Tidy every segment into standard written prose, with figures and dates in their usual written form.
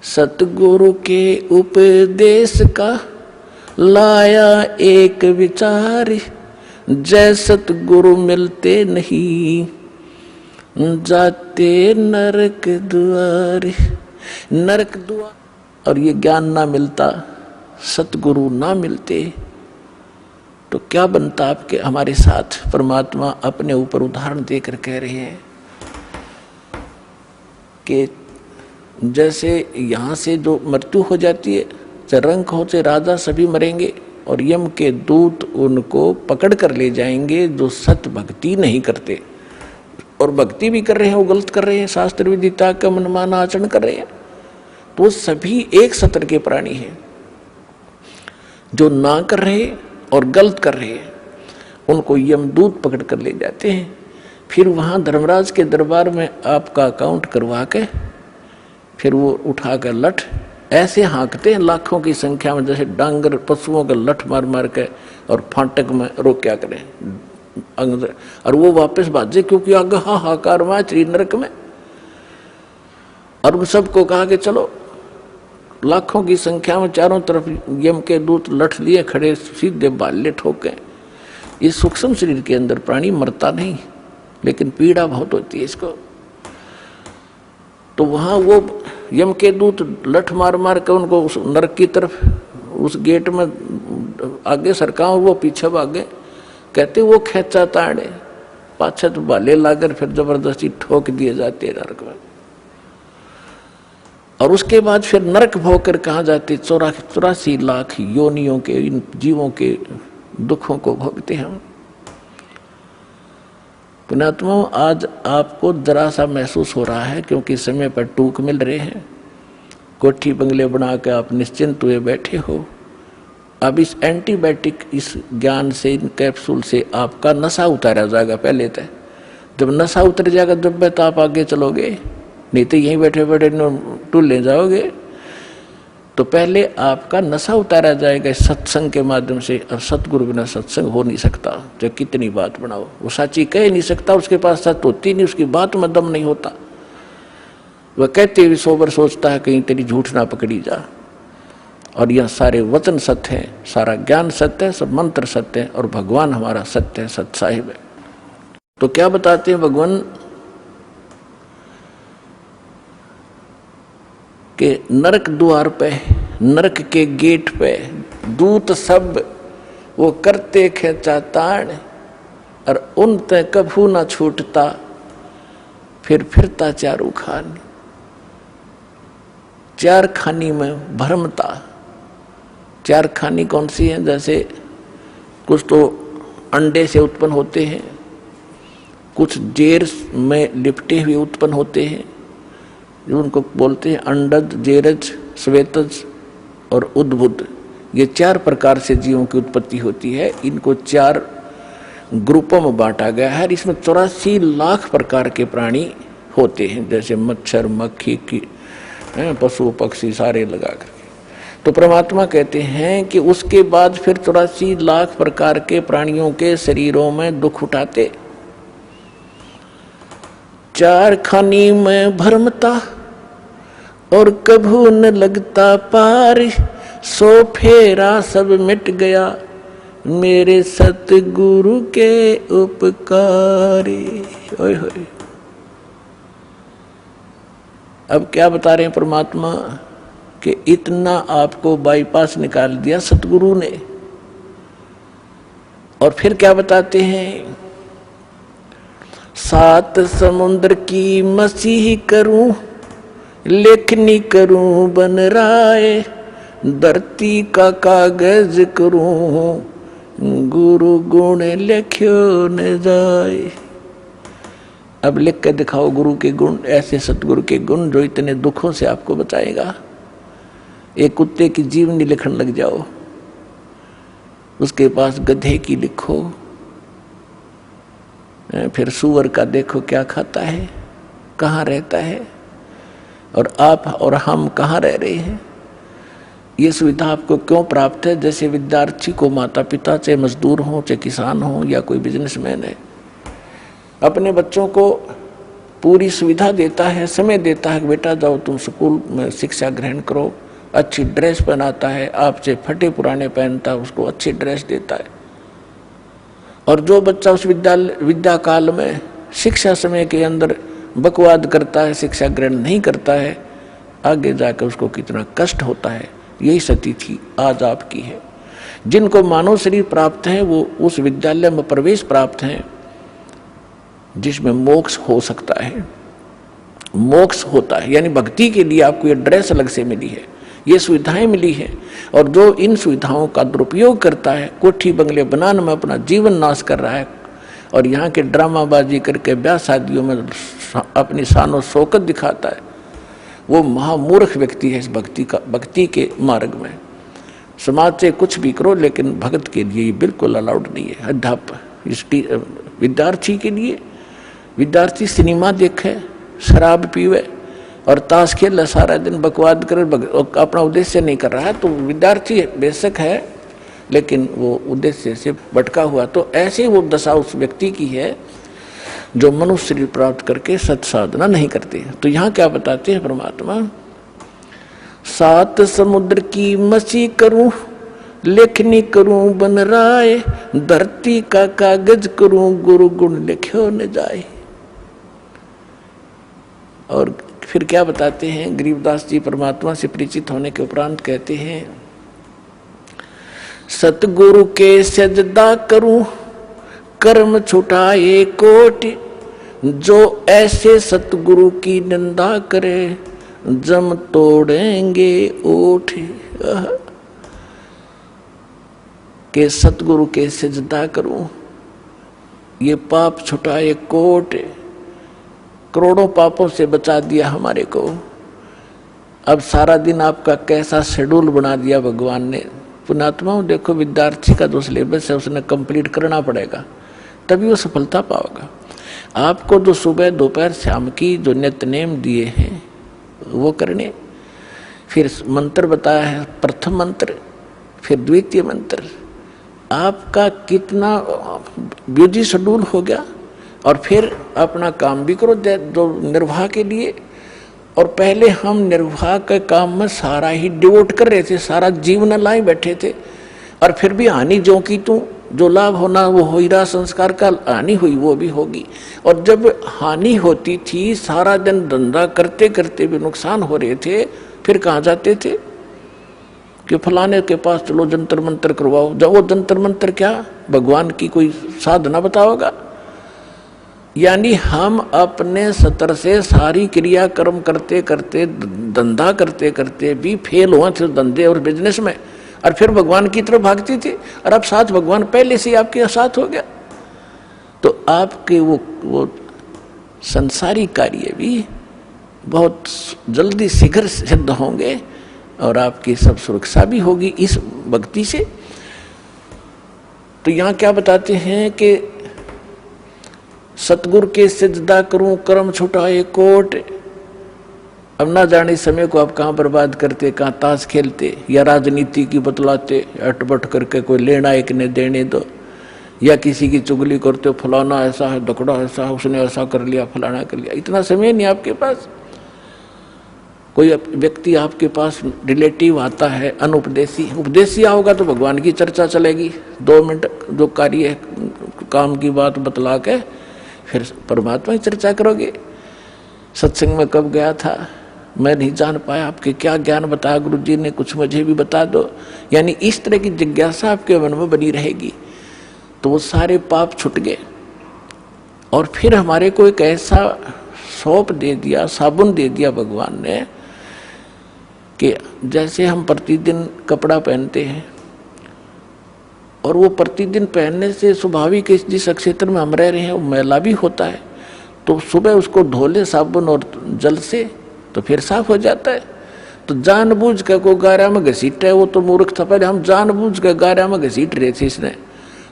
सतगुरु के उपदेश का लाया एक विचार, जय सतगुरु मिलते नहीं जाते नरक द्वार। नरक द्वार और ये ज्ञान ना मिलता, सतगुरु ना मिलते तो क्या बनता आपके हमारे साथ। परमात्मा अपने ऊपर उदाहरण देकर कह रहे हैं कि जैसे यहाँ से जो मृत्यु हो जाती है, चाहे रंक हो चाहे राजा, सभी मरेंगे और यम के दूत उनको पकड़ कर ले जाएंगे जो सत भक्ति नहीं करते। और भक्ति भी कर रहे हैं वो गलत कर रहे हैं, शास्त्र विदिता का मनमाना आचरण कर रहे हैं, तो सभी एक सत्र के प्राणी हैं। जो ना कर रहे और गलत कर रहे हैं उनको यमदूत पकड़ कर ले जाते हैं। फिर वहाँ धर्मराज के दरबार में आपका अकाउंट करवा के फिर वो उठाकर लठ ऐसे हाँकते हैं लाखों की संख्या में, जैसे डांगर पशुओं का लठ मार मार के और फाटक में रोक्या करें अंदर, और वो वापस भाजे क्योंकि आगे हाहाकार हुआ श्री नरक में। और उन सबको कहा कि चलो, लाखों की संख्या में चारों तरफ यम के दूत लठ लिए खड़े, सीधे बाल्य ठोके। इस सूक्ष्म शरीर के अंदर प्राणी मरता नहीं, लेकिन पीड़ा बहुत होती है इसको। तो वहां वो यम के दूत लठ मार मार के उनको उस नरक की तरफ, उस गेट में आगे सरकाओ, वो पीछे भागे। कहते वो खेचा ताड़े पाछे तो भाले लाकर फिर जबरदस्ती ठोक दिए जाते नरक में। और उसके बाद फिर नरक भोग कर कहा जाते 84 लाख योनियों के इन जीवों के दुखों को भोगते हम। पुण्यात्मा, आज आपको जरा सा महसूस हो रहा है क्योंकि समय पर टूक मिल रहे हैं, कोठी बंगले बना के आप निश्चिंत हुए बैठे हो। अब इस एंटीबायोटिक, इस ज्ञान से, इन कैप्सूल से आपका नशा उतारा जाएगा। पहले तक जब नशा उतर जाएगा जब तो आप आगे चलोगे, नहीं तो यहीं बैठे बैठे टूल ले जाओगे। तो पहले आपका नशा उतारा जाएगा इस सत्संग के माध्यम से। और सतगुरु बिना सत्संग हो नहीं सकता, चाहे कितनी बात बनाओ, वो साची कह नहीं सकता, उसके पास सत्य होती नहीं, उसकी बात में दम नहीं होता। वह कहते हुए सोबर सोचता है कहीं तेरी झूठ ना पकड़ी जा। और यह सारे वचन सत्य है, सारा ज्ञान सत्य है, सब मंत्र सत्य है, और भगवान हमारा सत्य है, सत साहिब है। तो क्या बताते हैं भगवान के नरक द्वार पे, नरक के गेट पे दूत सब वो करते खेचा ताड़, और उन ते कभू ना छूटता, फिर फिरता चारू खान। चार खानी में भरमता। चार खानी कौन सी है? जैसे कुछ तो अंडे से उत्पन्न होते हैं, कुछ जेर में लिपटे हुए उत्पन्न होते हैं, जो उनको बोलते हैं अंडज, जेरज, श्वेतज और उद्भुत। ये चार प्रकार से जीवों की उत्पत्ति होती है। इनको चार ग्रुपों में बांटा गया है। इसमें 84 लाख प्रकार के प्राणी होते हैं, जैसे मच्छर, मक्खी की, पशु पक्षी सारे लगा करके। तो परमात्मा कहते हैं कि उसके बाद फिर 84 लाख प्रकार के प्राणियों के शरीरों में दुख उठाते। चार खानी में भरमता और कभू न लगता पार, सो फेरा सब मिट गया मेरे सतगुरु के उपकार। ओए होए, अब क्या बता रहे हैं परमात्मा कि इतना आपको बाईपास निकाल दिया सतगुरु ने। और फिर क्या बताते हैं? 7 समुद्र की मसीह करूं, लेखनी करूं बन राय, धरती का कागज करूं, गुरु गुण लिख्यो न जाए। अब लिख के दिखाओ गुरु के गुण, ऐसे सतगुरु के गुण जो इतने दुखों से आपको बचाएगा। एक कुत्ते की जीवनी लिखने लग जाओ, उसके पास गधे की लिखो, फिर सूअर का देखो क्या खाता है, कहाँ रहता है, और आप और हम कहाँ रह रहे हैं। ये सुविधा आपको क्यों प्राप्त है? जैसे विद्यार्थी को माता पिता, चाहे मजदूर हो, चाहे किसान हो, या कोई बिजनेसमैन है, अपने बच्चों को पूरी सुविधा देता है, समय देता है कि बेटा जाओ तुम स्कूल में शिक्षा ग्रहण करो, अच्छी ड्रेस पहनाता है, आपसे फटे पुराने पहनता है उसको अच्छी ड्रेस देता है। और जो बच्चा उस विद्या काल में शिक्षा समय के अंदर बकवाद करता है, शिक्षा ग्रहण नहीं करता है, आगे जाकर उसको कितना कष्ट होता है। यही स्थिति आज आपकी है। जिनको मानव शरीर प्राप्त है वो उस विद्यालय में प्रवेश प्राप्त है जिसमें मोक्ष हो सकता है, मोक्ष होता है। यानी भक्ति के लिए आपको ये ड्रेस अलग से मिली है, ये सुविधाएं मिली है। और जो इन सुविधाओं का दुरुपयोग करता है, कोठी बंगले बनाने में अपना जीवन नाश कर रहा है और यहाँ के ड्रामाबाजी करके ब्याह शादियों में अपनी शान और शौकत दिखाता है, वो महामूर्ख व्यक्ति है इस भक्ति के मार्ग में। समाज से कुछ भी करो लेकिन भगत के लिए ये बिल्कुल अलाउड नहीं है। अध्यापक विद्यार्थी के लिए, विद्यार्थी सिनेमा देखे, शराब पीवे और ताश खेल सारा दिन, बकवाद करे, अपना उद्देश्य नहीं कर रहा है, तो विद्यार्थी बेशक है लेकिन वो उद्देश्य से भटका हुआ। तो ऐसे वो दशा उस व्यक्ति की है जो मनुष्य शरीर प्राप्त करके सत साधना नहीं करते। तो यहाँ क्या बताते हैं परमात्मा, 7 समुद्र की मसी करूं, लेखनी करूं बन राय, धरती का कागज करूं, गुरु गुण लिख्यो न जाए। और फिर क्या बताते हैं, गरीबदास जी परमात्मा से परिचित होने के उपरांत कहते हैं, सतगुरु के सजदा करूं, कर्म छुटाए कोटि, जो ऐसे सतगुरु की निंदा करे, जम तोड़ेंगे ओठ। के सतगुरु के सजदा करूं, ये पाप छुटाए कोट, करोड़ों पापों से बचा दिया हमारे को। अब सारा दिन आपका कैसा शेड्यूल बना दिया भगवान ने। पुण्यात्माओं देखो, विद्यार्थी का जो सिलेबस है उसने कंप्लीट करना पड़ेगा, तभी वो सफलता पाओगा। आपको जो सुबह दोपहर शाम की जो नित्य नेम दिए हैं वो करने, फिर मंत्र बताया है, प्रथम मंत्र फिर द्वितीय मंत्र, आपका कितना बिजी शेड्यूल हो गया। और फिर अपना काम भी करो जो निर्वाह के लिए। और पहले हम निर्वाह के काम में सारा ही डिवोट कर रहे थे, सारा जीवन लाई बैठे थे, और फिर भी हानि जो की तू, जो लाभ होना वो हो ही रहा, संस्कार का हानि हुई वो भी होगी। और जब हानि होती थी, सारा दिन धंधा करते करते भी नुकसान हो रहे थे, फिर कहाँ जाते थे कि फलाने के पास चलो जंतर मंतर करवाओ। जब वो जंतर मंतर क्या, भगवान की कोई साधना बताओगा। यानी हम अपने स्तर से सारी क्रिया कर्म करते करते, धंधा करते करते भी फेल हुए थे धंधे और बिजनेस में, और फिर भगवान की तरफ भागती थी। और अब साथ भगवान पहले से आपके साथ हो गया, तो आपके वो संसारी कार्य भी बहुत जल्दी शीघ्र सिद्ध होंगे और आपकी सब सुरक्षा भी होगी इस भक्ति से। तो यहाँ क्या बताते हैं कि सतगुरु के सजदा करूं, कर्म छुटाए कोट। अब ना जाने समय को आप कहाँ बर्बाद करते, कहाँ ताश खेलते या राजनीति की बतलाते, अटपट करके कोई लेना एक ने देने दो, या किसी की चुगली करते हो, फलाना ऐसा है, दकड़ा ऐसा है, उसने ऐसा कर लिया, फलाना कर लिया। इतना समय नहीं आपके पास। कोई व्यक्ति आपके पास रिलेटिव आता है अनुपदेशी, उपदेशी आओगा तो भगवान की चर्चा चलेगी, 2 मिनट जो कार्य काम की बात बतला के फिर परमात्मा की चर्चा करोगे। सत्संग में कब गया था, मैं नहीं जान पाया, आपके क्या ज्ञान बताया गुरु जी ने, कुछ मुझे भी बता दो। यानी इस तरह की जिज्ञासा आपके मन में बनी रहेगी, तो वो सारे पाप छूट गए। और फिर हमारे को एक ऐसा सौंप दे दिया, साबुन दे दिया भगवान ने, कि जैसे हम प्रतिदिन कपड़ा पहनते हैं, और वो प्रतिदिन पहनने से स्वाभाविक जिस क्षेत्र में हम रह रहे हैं वो मैला भी होता है, तो सुबह उसको धो ले साबुन और जल से तो फिर साफ हो जाता है। तो जानबूझ कर को गारा में घसीट है, वो तो मूर्ख था, पहले हम जानबूझ कर गारा में घसीट रहे थे इसने,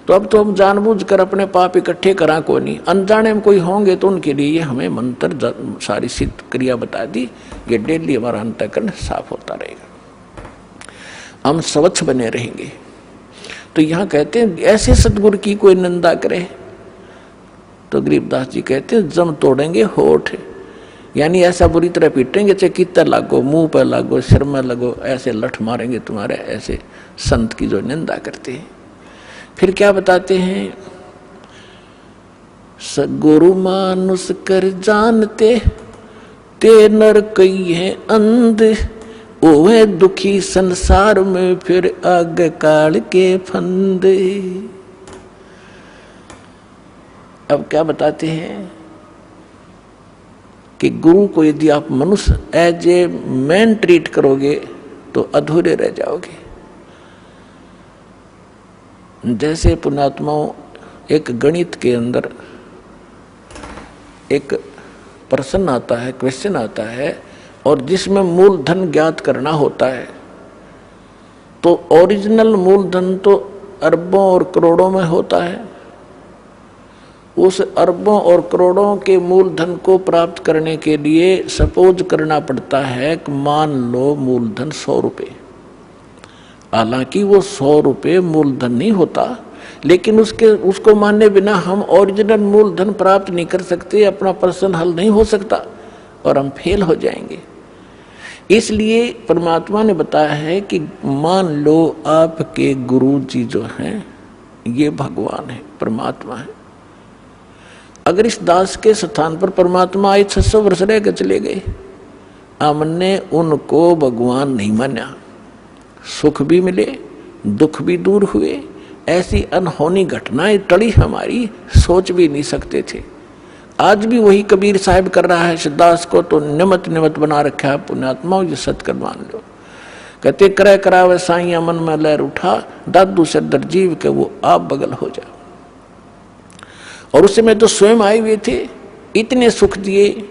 तो अब तो हम जानबूझ कर अपने पाप इकट्ठे करा को नहीं। अनजाने में कोई होंगे तो उनके लिए हमें मंत्र सारी सिद्ध क्रिया बता दी, ये डेली हमारा अंतःकरण साफ होता रहेगा, हम स्वच्छ बने रहेंगे। तो यहाँ कहते हैं ऐसे सतगुरु की कोई निंदा करे तो गरीबदास जी कहते हैं जम तोड़ेंगे होठ, यानी ऐसा बुरी तरह पीटेंगे चाहे कितना लागो, मुंह पर लागो, सिर में लगो, ऐसे लठ मारेंगे तुम्हारे, ऐसे संत की जो निंदा करते हैं। फिर क्या बताते हैं, सगुरु मानुष कर जानते ते नर कई है अंध, ओहे दुखी संसार में फिर आगे काल के फंदे। अब क्या बताते हैं कि गुरु को यदि आप मनुष्य एज ए मैन ट्रीट करोगे तो अधूरे रह जाओगे। जैसे पुण्यात्माओं, एक गणित के अंदर एक प्रश्न आता है, क्वेश्चन आता है, और जिसमें मूलधन ज्ञात करना होता है, तो ओरिजिनल मूलधन तो अरबों और करोड़ों में होता है। उस अरबों और करोड़ों के मूलधन को प्राप्त करने के लिए सपोज करना पड़ता है कि मान लो मूलधन 100 रुपये। हालांकि वो 100 रुपये मूलधन नहीं होता, लेकिन उसको माने बिना हम ओरिजिनल मूलधन प्राप्त नहीं कर सकते, अपना प्रश्न हल नहीं हो सकता और हम फेल हो जाएंगे। इसलिए परमात्मा ने बताया है कि मान लो आपके गुरु जी जो हैं ये भगवान है, परमात्मा है। अगर इस दास के स्थान पर परमात्मा आए 600 वर्ष रह के चले गए, हमने उनको भगवान नहीं माना, सुख भी मिले, दुख भी दूर हुए, ऐसी अनहोनी घटनाएं टली हमारी, सोच भी नहीं सकते थे। आज भी वही कबीर साहब कर रहा है, दास को तो निमत निमत बना रखा है। पुण्यात्माओं ये सत्कर मान लो। कहते करे करावे साइया मन में लहर उठा, दादू से दरजीव के वो आप बगल हो जा। और उस समय तो स्वयं आए हुए थे, इतने सुख दिए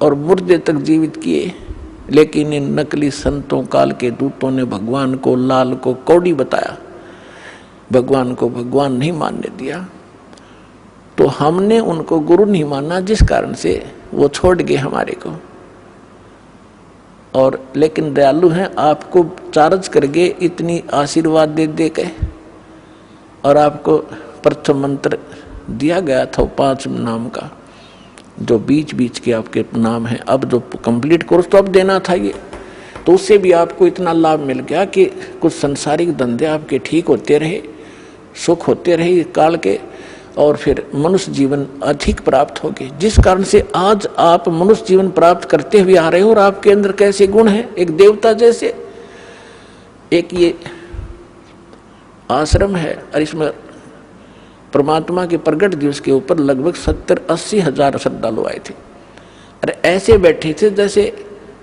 और मुर्दे तक जीवित किए, लेकिन इन नकली संतों काल के दूतों ने भगवान को, लाल को कौड़ी बताया, भगवान को भगवान नहीं मानने दिया। तो हमने उनको गुरु नहीं माना, जिस कारण से वो छोड़ गए हमारे को। और लेकिन दयालु हैं, आपको चार्ज करके इतनी आशीर्वाद दे दे के, और आपको प्रथम मंत्र दिया गया था 5 नाम का, जो बीच बीच के आपके नाम है। अब जो कंप्लीट कोर्स तो अब देना था ये, तो उससे भी आपको इतना लाभ मिल गया कि कुछ संसारिक धंधे आपके ठीक होते रहे, सुख होते रहे काल के, और फिर मनुष्य जीवन अधिक प्राप्त हो गए, जिस कारण से आज आप मनुष्य जीवन प्राप्त करते हुए आ रहे हो। और आपके अंदर कैसे गुण हैं, एक देवता जैसे। एक ये आश्रम है और इसमें परमात्मा के प्रगट दिवस के ऊपर लगभग 70-80 हजार श्रद्धालु आए थे। अरे ऐसे बैठे थे जैसे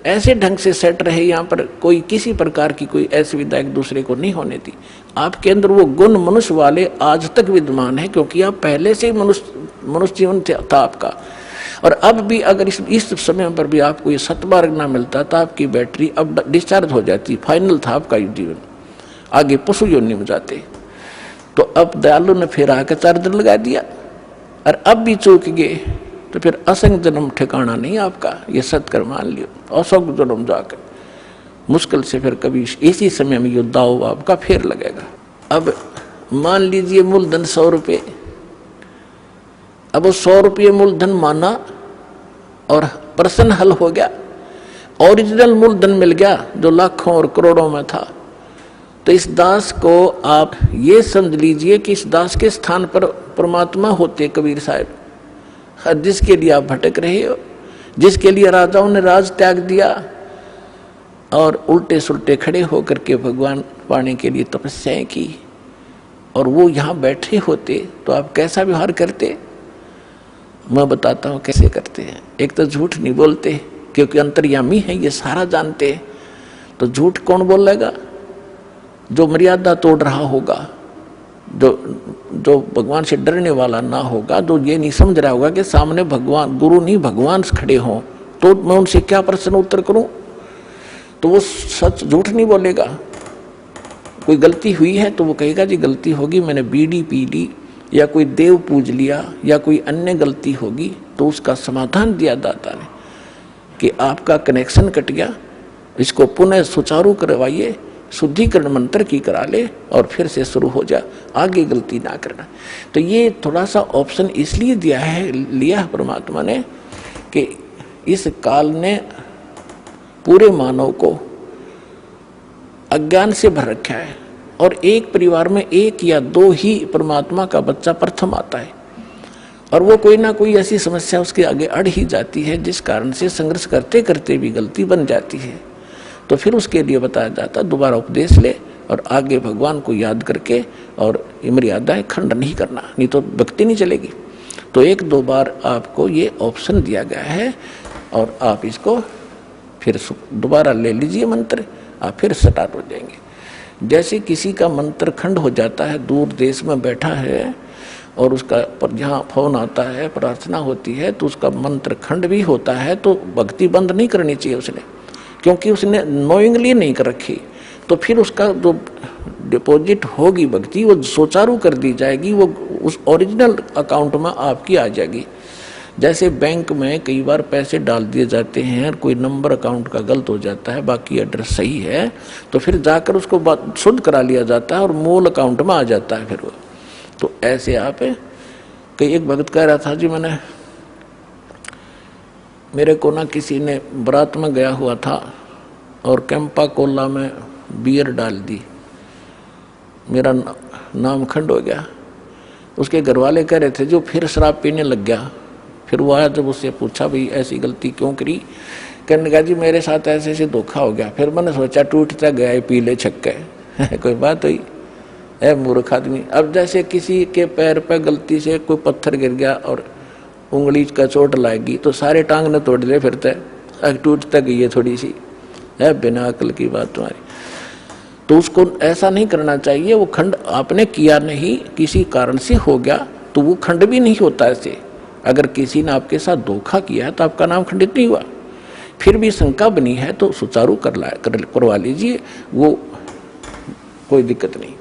ऐसे ढंग से सेट रहे, यहाँ पर कोई किसी प्रकार की कोई असुविधा एक दूसरे को नहीं होने दी। आपके अंदर वो गुण मनुष्य वाले आज तक विद्यमान है, क्योंकि आप पहले से ही मनुष्य जीवन था आपका। और अब भी अगर इस समय पर भी आपको ये सतमार्ग ना मिलता तो आपकी बैटरी अब डिस्चार्ज हो जाती, फाइनल था आपका जीवन, आगे पशु योनि में जाते। तो अब दयालु ने फिर आकर चार्जर लगा दिया, और अब भी चूक गए तो फिर असंग जन्म ठिकाना नहीं आपका, ये सत्कर मान लियो। असंग जन्म जाकर मुश्किल से फिर कभी इसी समय में ये दाव आपका फिर लगेगा। अब मान लीजिए मूलधन 100 रुपये, अब वो 100 रुपये मूलधन माना और प्रश्न हल हो गया, ओरिजिनल मूलधन मिल गया जो लाखों और करोड़ों में था। तो इस दास को आप ये समझ लीजिए कि इस दास के स्थान पर परमात्मा होते कबीर साहब, जिसके लिए आप भटक रहे हो, जिसके लिए राजाओं ने राज त्याग दिया और उल्टे सुल्टे खड़े होकर के भगवान पाने के लिए तपस्याएं की, और वो यहाँ बैठे होते तो आप कैसा व्यवहार करते। मैं बताता हूँ कैसे करते हैं। एक तो झूठ नहीं बोलते, क्योंकि अंतर्यामी है, ये सारा जानते हैं। तो झूठ कौन बोलेगा? जो मर्यादा तोड़ रहा होगा, जो भगवान से डरने वाला ना होगा, जो ये नहीं समझ रहा होगा कि सामने भगवान, गुरु नहीं भगवान खड़े हों, तो मैं उनसे क्या प्रश्न उत्तर करूं, तो वो सच झूठ नहीं बोलेगा। कोई गलती हुई है तो वो कहेगा जी गलती होगी, मैंने बीड़ी पी ली या कोई देव पूज लिया या कोई अन्य गलती होगी, तो उसका समाधान दिया दाता ने कि आपका कनेक्शन कट गया, इसको पुनः सुचारू करवाइए, शुद्धिकरण मंत्र की करा ले और फिर से शुरू हो जा, आगे गलती ना करना। तो ये थोड़ा सा ऑप्शन इसलिए लिया है परमात्मा ने कि इस काल ने पूरे मानव को अज्ञान से भर रखा है और एक परिवार में एक या दो ही परमात्मा का बच्चा प्रथम आता है और वो कोई ना कोई ऐसी समस्या उसके आगे अड़ ही जाती है जिस कारण से संघर्ष करते करते भी गलती बन जाती है। तो फिर उसके लिए बताया जाता दोबारा उपदेश ले और आगे भगवान को याद करके और मर्यादाएं खंड नहीं करना, नहीं तो भक्ति नहीं चलेगी। तो एक दो बार आपको ये ऑप्शन दिया गया है और आप इसको फिर दोबारा ले लीजिए मंत्र, आप फिर स्टार्ट हो जाएंगे। जैसे किसी का मंत्र खंड हो जाता है, दूर देश में बैठा है और उसका पर जहाँ फोन आता है, प्रार्थना होती है तो उसका मंत्र खंड भी होता है, तो भक्ति बंद नहीं करनी चाहिए उसने, क्योंकि उसने नोइंगली नहीं कर रखी। तो फिर उसका जो डिपॉजिट होगी भक्ति वो सुचारू कर दी जाएगी, वो उस ओरिजिनल अकाउंट में आपकी आ जाएगी। जैसे बैंक में कई बार पैसे डाल दिए जाते हैं, कोई नंबर अकाउंट का गलत हो जाता है, बाकी एड्रेस सही है, तो फिर जाकर उसको शुद्ध करा लिया जाता है और मूल अकाउंट में आ जाता है फिर वो। तो ऐसे आप कई एक भगत कह रहा था जी, मेरे को ना किसी ने बारात में गया हुआ था और कैंपा कोला में बियर डाल दी, मेरा नाम खंड हो गया। उसके घर वाले कह रहे थे जो फिर शराब पीने लग गया। फिर वो आया, जब उससे पूछा भाई ऐसी गलती क्यों करी, कहने लगा जी मेरे साथ ऐसे ऐसे धोखा हो गया। फिर मैंने सोचा टूटता गया पीले छक्के कोई बात हुई है मूर्ख आदमी। अब जैसे किसी के पैर पर गलती से कोई पत्थर गिर गया और उंगली का चोट लाएगी तो सारे टांग ने तोड़ ले फिरते, टूट तक गई है थोड़ी सी है, बिना अकल की बात तुम्हारी। तो उसको ऐसा नहीं करना चाहिए। वो खंड आपने किया नहीं, किसी कारण से हो गया तो वो खंड भी नहीं होता ऐसे। अगर किसी ने आपके साथ धोखा किया है तो आपका नाम खंडित नहीं हुआ। फिर भी शंका बनी है तो सुचारू करवा लीजिए, वो कोई दिक्कत नहीं।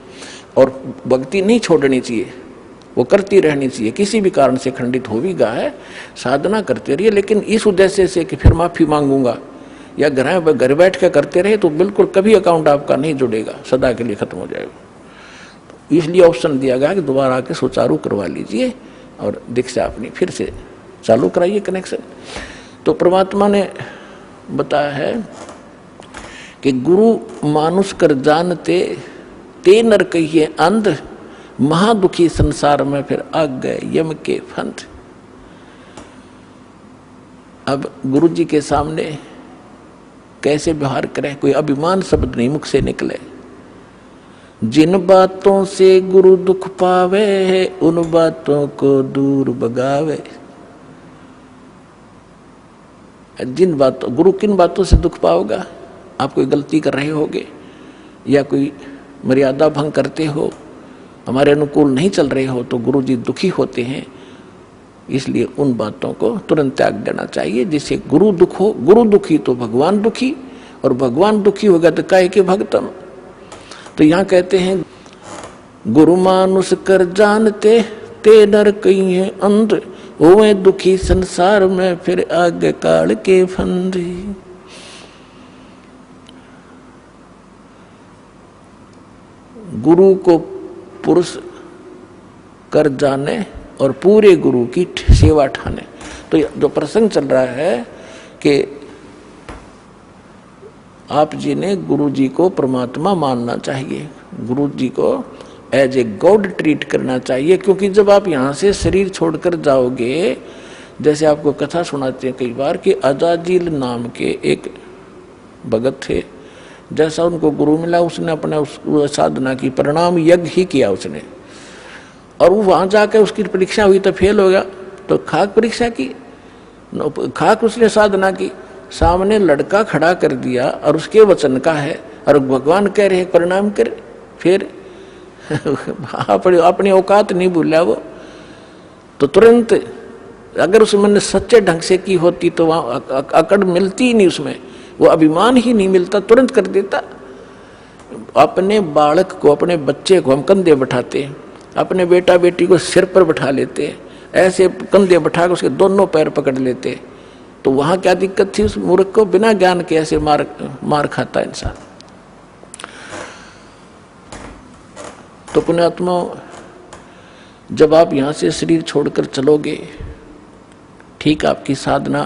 और भक्ति नहीं छोड़नी चाहिए, वो करती रहनी चाहिए। किसी भी कारण से खंडित हो भी गया है, साधना करते रहिए, लेकिन इस उद्देश्य से कि फिर माफी मांगूंगा या घर बैठ के करते रहे तो बिल्कुल कभी अकाउंट आपका नहीं जुड़ेगा, सदा के लिए खत्म हो जाएगा। तो इसलिए ऑप्शन दिया गया कि दोबारा आके सुचारू करवा लीजिए और दीक्षा अपनी फिर से चालू कराइए कनेक्शन। तो परमात्मा ने बताया है कि गुरु मानुष कर जानते ते नर कहिए अंध, महादुखी संसार में फिर आ गए यम के फंद। अब गुरु जी के सामने कैसे व्यवहार करें, कोई अभिमान शब्द नहीं मुख से निकले। जिन बातों से गुरु दुख पावे उन बातों को दूर भगावे। जिन बातों गुरु किन बातों से दुख पाओगा, आप कोई गलती कर रहे होगे या कोई मर्यादा भंग करते हो, हमारे अनुकूल नहीं चल रहे हो तो गुरु जी दुखी होते हैं। इसलिए उन बातों को तुरंत त्याग देना चाहिए जिससे गुरु दुख हो। गुरु दुखी तो भगवान दुखी, और भगवान दुखी होगा तो काहे के भक्तम। तो यहाँ कहते हैं गुरु मानुष कर जानते ते नर कहीं है अंध, होवे दुखी संसार में फिर आगे काल के फंद। गुरु को पुरुष कर जाने और पूरे गुरु की सेवा ठाने। तो जो प्रसंग चल रहा है कि आप जी ने गुरु जी को परमात्मा मानना चाहिए, गुरु जी को एज ए गॉड ट्रीट करना चाहिए। क्योंकि जब आप यहाँ से शरीर छोड़कर जाओगे, जैसे आपको कथा सुनाते हैं कई बार कि अजाजिल नाम के एक भगत थे, जैसा उनको गुरु मिला उसने अपने साधना की परिणाम यज्ञ ही किया उसने, और वो वहाँ जाकर उसकी परीक्षा हुई तो फेल हो गया। तो खाक परीक्षा की, खाक उसने साधना की, सामने लड़का खड़ा कर दिया और उसके वचन का है और भगवान कह रहे परिणाम कर। फिर अपनी औकात नहीं भूला वो, तो तुरंत अगर उसमें सच्चे ढंग से की होती तो वहाँ अकड़ मिलती ही नहीं, उसमें वो अभिमान ही नहीं मिलता, तुरंत कर देता। अपने बालक को, अपने बच्चे को हम कंधे बैठाते हैं, अपने बेटा बेटी को सिर पर बैठा लेते हैं, ऐसे कंधे बैठा कर उसके दोनों पैर पकड़ लेते। तो वहाँ क्या दिक्कत थी उस मूर्ख को, बिना ज्ञान के ऐसे मार खाता इंसान। तो पुण्यात्मा, जब आप यहाँ से शरीर छोड़कर चलोगे, ठीक आपकी साधना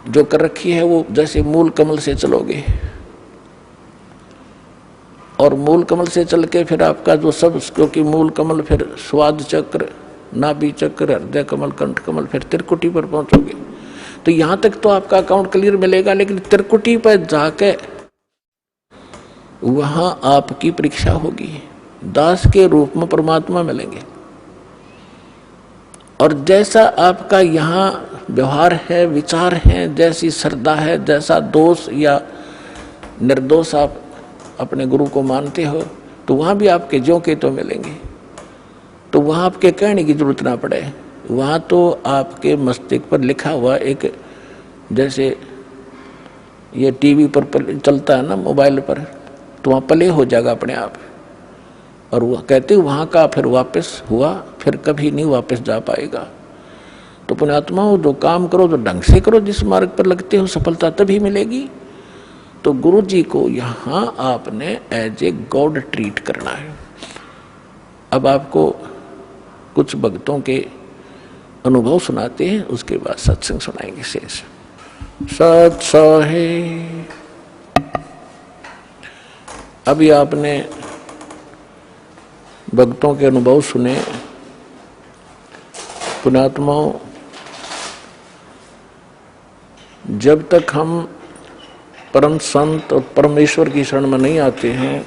जो कर रखी है वो जैसे मूल कमल से चलोगे, और मूल कमल से चल के फिर आपका जो सब, क्योंकि मूल कमल फिर स्वाद चक्र, नाभि चक्र, हृदय कमल, कंठ कमल, फिर त्रिकुटी पर पहुंचोगे। तो यहां तक तो आपका अकाउंट क्लियर मिलेगा, लेकिन त्रिकुटी पर जाके वहां आपकी परीक्षा होगी। दास के रूप में परमात्मा मिलेंगे, और जैसा आपका यहाँ व्यवहार है, विचार है, जैसी श्रद्धा है, जैसा दोष या निर्दोष आप अपने गुरु को मानते हो, तो वहाँ भी आपके ज्यों के तो मिलेंगे। तो वहाँ आपके कहने की जरूरत ना पड़े, वहाँ तो आपके मस्तिष्क पर लिखा हुआ एक, जैसे ये टीवी पर चलता है ना, मोबाइल पर, तो वहाँ प्ले हो जाएगा अपने आप। और वह कहते वहाँ का फिर वापस हुआ, फिर कभी नहीं वापस जा पाएगा। तो पुण्यात्माओं, जो काम करो तो ढंग से करो, जिस मार्ग पर लगते हो सफलता तभी मिलेगी। तो गुरु जी को यहाँ आपने एज ए गॉड ट्रीट करना है। अब आपको कुछ भक्तों के अनुभव सुनाते हैं, उसके बाद सत्संग सुनाएंगे शेष। सत सहे, अभी आपने भक्तों के अनुभव सुने। पुण्यात्माओं, जब तक हम परम संत और परमेश्वर की शरण में नहीं आते हैं,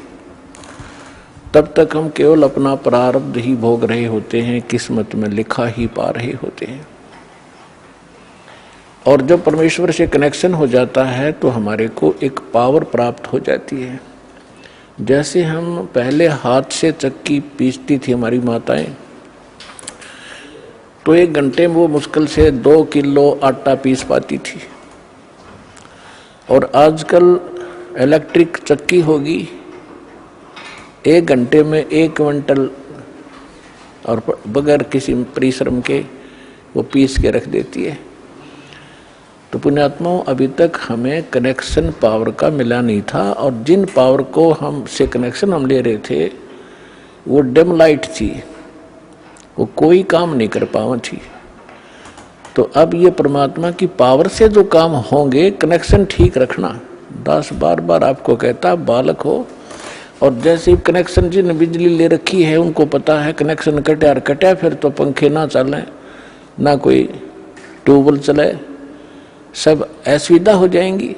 तब तक हम केवल अपना प्रारब्ध ही भोग रहे होते हैं, किस्मत में लिखा ही पा रहे होते हैं। और जब परमेश्वर से कनेक्शन हो जाता है तो हमारे को एक पावर प्राप्त हो जाती है। जैसे हम पहले हाथ से चक्की पीसती थी हमारी माताएं, तो 1 घंटे में वो मुश्किल से 2 किलो आटा पीस पाती थी। और आजकल इलेक्ट्रिक चक्की होगी, 1 घंटे में 1 क्विंटल और बगैर किसी परिश्रम के वो पीस के रख देती है। तो पुण्यात्माओं, अभी तक हमें कनेक्शन पावर का मिला नहीं था, और जिन पावर को हम से कनेक्शन हम ले रहे थे वो डिम लाइट थी, वो कोई काम नहीं कर पावा थी। तो अब ये परमात्मा की पावर से जो काम होंगे, कनेक्शन ठीक रखना। दास बार बार आपको कहता, बालक हो, और जैसे कनेक्शन जिन बिजली ले रखी है उनको पता है कनेक्शन कटा फिर तो पंखे ना चलें, ना कोई ट्यूबवेल चले, सब असुविधा हो जाएंगी।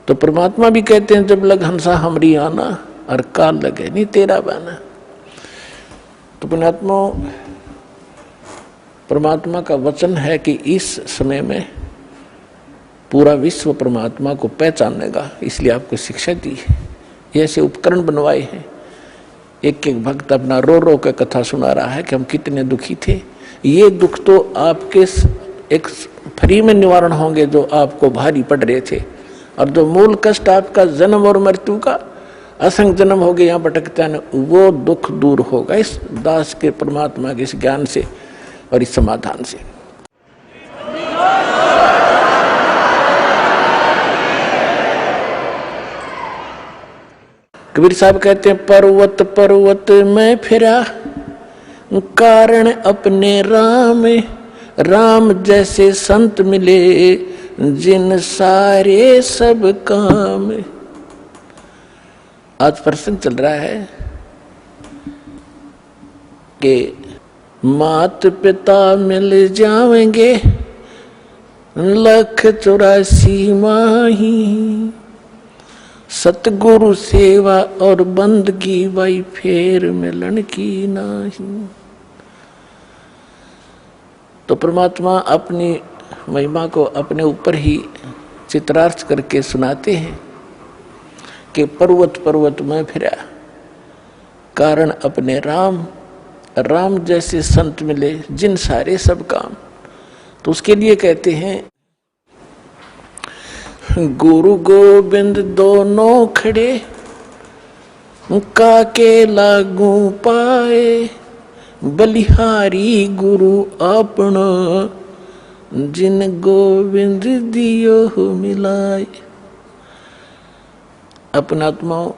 तो परमात्मा भी कहते हैं, जब लग हंसा हमरी आना, और काल लगे नहीं तेरा बना। तो पुण्यात्मा, परमात्मा का वचन है कि इस समय में पूरा विश्व परमात्मा को पहचानेगा, इसलिए आपको शिक्षा दी है, ऐसे उपकरण बनवाए हैं। एक एक भक्त अपना रो रो कर कथा सुना रहा है कि हम कितने दुखी थे। ये दुख तो आपके एक फ्री में निवारण होंगे जो आपको भारी पड़ रहे थे, और जो मूल कष्ट आपका जन्म और मृत्यु का, असंग जन्म हो गए यहाँ भटकता है, वो दुख दूर होगा इस दास के परमात्मा के इस ज्ञान से और इस समाधान से। कबीर साहब कहते हैं, पर्वत पर्वत में फिरा, कारण अपने राम, राम जैसे संत मिले, जिन सारे सब काम। आज प्रसंग चल रहा है कि मात पिता मिल जाएंगे, 184 माही, सतगुरु सेवा और बंदगी भाई फेर मिलन की नाही। तो परमात्मा अपनी महिमा को अपने ऊपर ही चित्रार्थ करके सुनाते हैं कि पर्वत पर्वत में फिरा, कारण अपने राम, राम जैसे संत मिले, जिन सारे सब काम। तो उसके लिए कहते हैं, गुरु गोविंद दोनों खड़े, काके लागू पाए, बलिहारी गुरु अपना, जिन गोविंद दियो मिलाए। अपनात्माओं,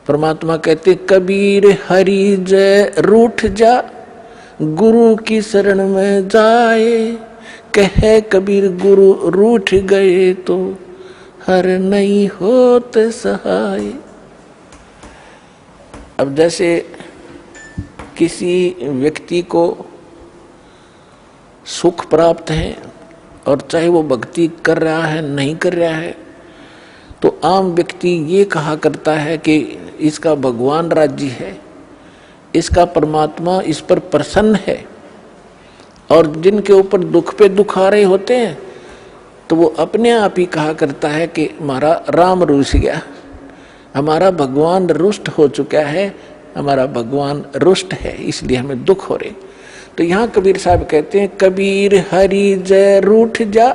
परमात्मा कहते कबीर हरि जय रूठ जा, गुरु की शरण में जाए। कहे कबीर गुरु रूठ गए तो हर नहीं होत सहाय। अब जैसे किसी व्यक्ति को सुख प्राप्त है और चाहे वो भक्ति कर रहा है नहीं कर रहा है, तो आम व्यक्ति ये कहा करता है कि इसका भगवान राज्य है, इसका परमात्मा इस पर प्रसन्न है। और जिनके ऊपर दुख पे दुख आ रहे होते हैं तो वो अपने आप ही कहा करता है कि हमारा राम रुस गया, हमारा भगवान रुष्ट हो चुका है, हमारा भगवान रुष्ट है, इसलिए हमें दुख हो रहे। तो यहाँ कबीर साहब कहते हैं कबीर हरि जय रूठ जा,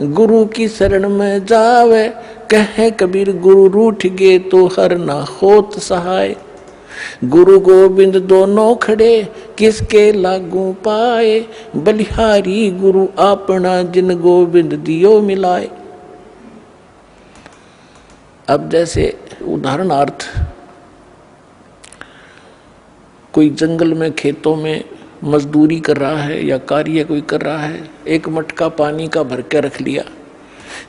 गुरु की शरण में जावे। कहे कबीर गुरु रूठ गए तो हर ना होत सहाय। गुरु गोविंद दोनों खड़े किसके लागू पाए, बलिहारी गुरु अपना जिन गोविंद दियो मिलाए। अब जैसे उदाहरणार्थ कोई जंगल में खेतों में मजदूरी कर रहा है या कार्य कोई कर रहा है, एक मटका पानी का भर के रख लिया।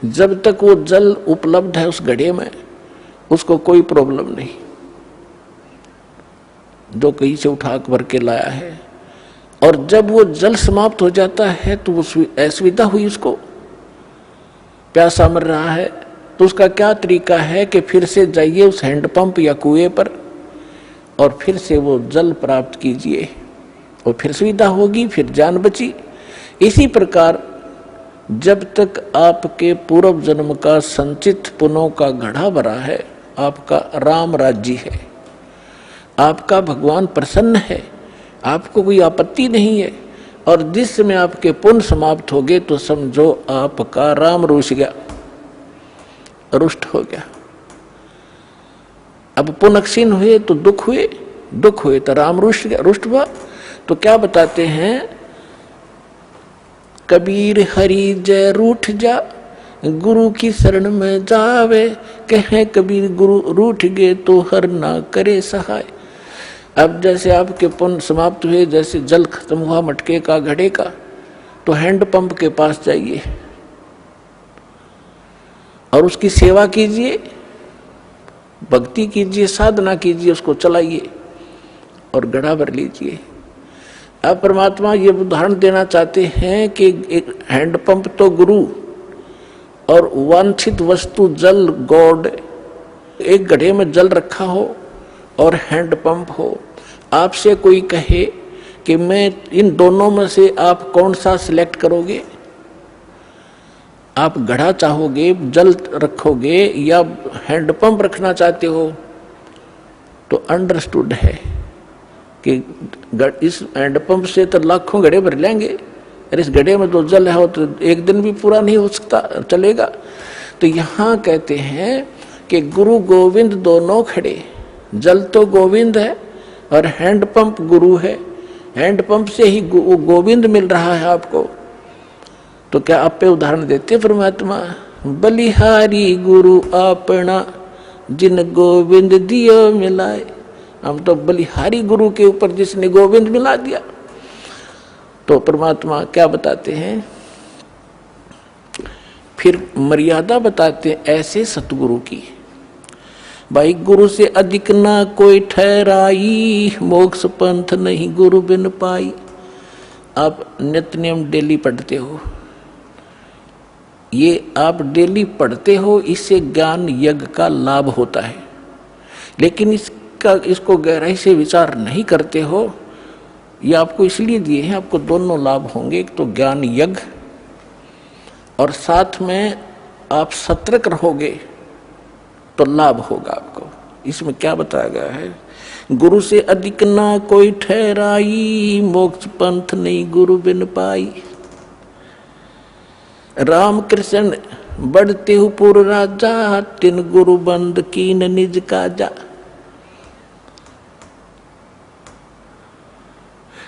जब तक वो जल उपलब्ध है उस घड़े में उसको कोई प्रॉब्लम नहीं, जो कहीं से उठा भर के लाया है। और जब वो जल समाप्त हो जाता है तो वो असुविधा हुई, उसको प्यासा मर रहा है, तो उसका क्या तरीका है कि फिर से जाइए उस हैंडपंप या कुएं पर और फिर से वो जल प्राप्त कीजिए और फिर सुविधा होगी, फिर जान बची। इसी प्रकार जब तक आपके पूर्व जन्म का संचित पुण्यों का घड़ा भरा है, आपका राम राज्य है, आपका भगवान प्रसन्न है, आपको कोई आपत्ति नहीं है। और जिस समय आपके पुण्य समाप्त हो गए तो समझो आपका राम रुस गया, रुष्ट हो गया। अब पुण्य क्षीण हुए तो दुख हुए, दुख हुए तो राम रुष्ट गया, रुष्ट हुआ। तो क्या बताते हैं कबीर हरि जय रूठ जा, गुरु की शरण में जावे। कहे कबीर गुरु रूठ गए तो हर ना करे सहाय। अब जैसे आपके पुण्य समाप्त हुए, जैसे जल खत्म हुआ मटके का घड़े का, तो हैंडपंप के पास जाइए और उसकी सेवा कीजिए, भक्ति कीजिए, साधना कीजिए, उसको चलाइए और घड़ा भर लीजिए। अब परमात्मा ये उदाहरण देना चाहते हैं कि एक हैंडपंप तो गुरु और वांछित वस्तु जल गॉड, एक गड्ढे में जल रखा हो और हैंडपंप हो। आपसे कोई कहे कि मैं इन दोनों में से आप कौन सा सिलेक्ट करोगे, आप घड़ा चाहोगे, जल रखोगे या हैंडपंप रखना चाहते हो, तो अंडरस्टूड है कि इस हैंडपंप से तो लाखों घड़े भर लेंगे और इस घड़े में तो जल है तो एक दिन भी पूरा नहीं हो सकता, चलेगा। तो यहाँ कहते हैं कि गुरु गोविंद दोनों खड़े, जल तो गोविंद है और हैंडपंप गुरु है, हैंडपंप से ही गोविंद मिल रहा है आपको। तो क्या आप पे उदाहरण देते परमात्मा, बलिहारी गुरु अपना जिन गोविंद दियो मिलाए। हम तो बलिहारी गुरु के ऊपर जिसने गोविंद मिला दिया। तो परमात्मा क्या बताते हैं, फिर मर्यादा बताते हैं ऐसे सतगुरु की। भाई गुरु से अधिक ना कोई ठहराई, मोक्ष पंथ नहीं गुरु बिन पाई। आप नित्य नियम डेली पढ़ते हो, ये आप डेली पढ़ते हो, इससे ज्ञान यज्ञ का लाभ होता है। लेकिन इसको गहराई से विचार नहीं करते हो। ये आपको इसलिए दिए हैं, आपको दोनों लाभ होंगे, एक तो ज्ञान यज्ञ और साथ में आप सतर्क रहोगे तो लाभ होगा आपको। इसमें क्या बताया गया है, गुरु से अधिक ना कोई ठहराई, मोक्ष पंथ नहीं गुरु बिन पाई। राम कृष्ण बढ़ते हु पुर राजा, तिन गुरु बंद कीन निज काजा।